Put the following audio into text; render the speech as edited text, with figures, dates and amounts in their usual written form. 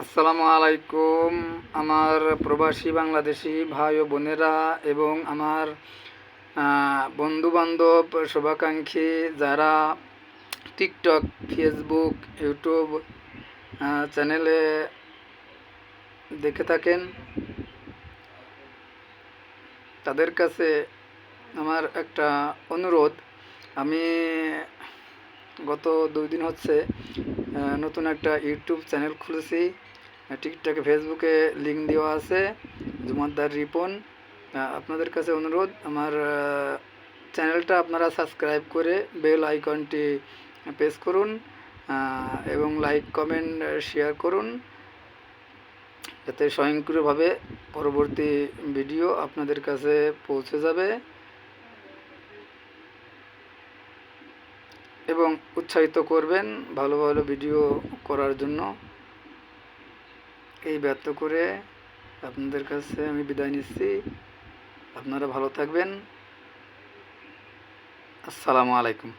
আসসালামু আলাইকুম। আমার প্রবাসী বাংলাদেশি ভাই ও বোনেরা এবং আমার বন্ধুবান্ধব শুভাকাঙ্ক্ষী যারা টিকটক, ফেসবুক, ইউটিউব চ্যানেলে দেখে থাকেন, তাদের কাছে আমার একটা অনুরোধ। আমি গত 2 দিন হচ্ছে নতুন একটা ইউটিউব চ্যানেল খুলেছি। টিকটকে, ফেসবুকে লিঙ্ক দেওয়া আছে, জুমাদ্দার রিপন। আপনাদের কাছে অনুরোধ, আমার চ্যানেলটা আপনারা সাবস্ক্রাইব করে বেল আইকনটি প্রেস করুন এবং লাইক, কমেন্ট, শেয়ার করুন, যাতে স্বয়ংক্রিয়ভাবে পরবর্তী ভিডিও আপনাদের কাছে পৌঁছে যাবে এবং উৎসাহিত করবেন ভালো ভালো ভিডিও করার জন্য। এই ব্যর্থ করে আপনাদের কাছে আমি বিদায় নিচ্ছি। আপনারা ভালো থাকবেন। আসসালামু আলাইকুম।